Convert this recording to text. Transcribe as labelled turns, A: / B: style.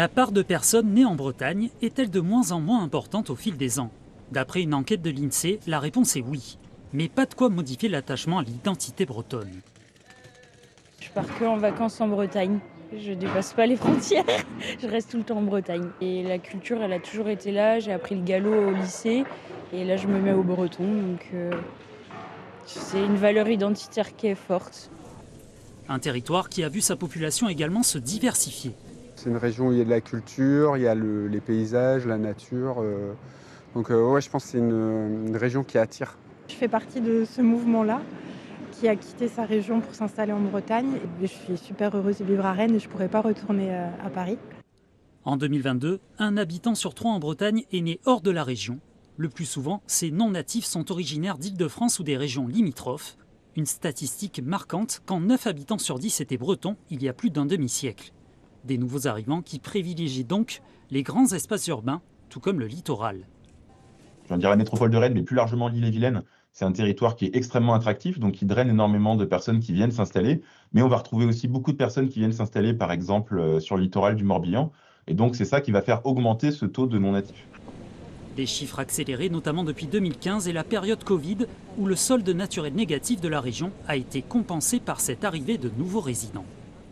A: La part de personnes nées en Bretagne est-elle de moins en moins importante au fil des ans? D'après une enquête de l'INSEE, la réponse est oui. Mais pas de quoi modifier l'attachement à l'identité bretonne.
B: Je pars que en vacances en Bretagne. Je dépasse pas les frontières. Je reste tout le temps en Bretagne. Et la culture, elle a toujours été là. J'ai appris le gallo au lycée. Et là, je me mets au breton. Donc, c'est une valeur identitaire qui est forte.
A: Un territoire qui a vu sa population également se diversifier.
C: C'est une région où il y a de la culture, il y a les paysages, la nature. Ouais, je pense que c'est une région qui attire.
D: Je fais partie de ce mouvement-là qui a quitté sa région pour s'installer en Bretagne. Et je suis super heureuse de vivre à Rennes et je ne pourrais pas retourner à Paris.
A: En 2022, un habitant sur 3 en Bretagne est né hors de la région. Le plus souvent, ces non-natifs sont originaires d'Île-de-France ou des régions limitrophes. Une statistique marquante quand 9 habitants sur 10 étaient bretons il y a plus d'un demi-siècle. Des nouveaux arrivants qui privilégient donc les grands espaces urbains, tout comme le littoral.
E: Je viens de dire la métropole de Rennes, mais plus largement l'Ille-et-Vilaine. C'est un territoire qui est extrêmement attractif, donc qui draine énormément de personnes qui viennent s'installer. Mais on va retrouver aussi beaucoup de personnes qui viennent s'installer, par exemple, sur le littoral du Morbihan. Et donc, c'est ça qui va faire augmenter ce taux de non-natifs.
A: Des chiffres accélérés, notamment depuis 2015 et la période Covid, où le solde naturel négatif de la région a été compensé par cette arrivée de nouveaux résidents.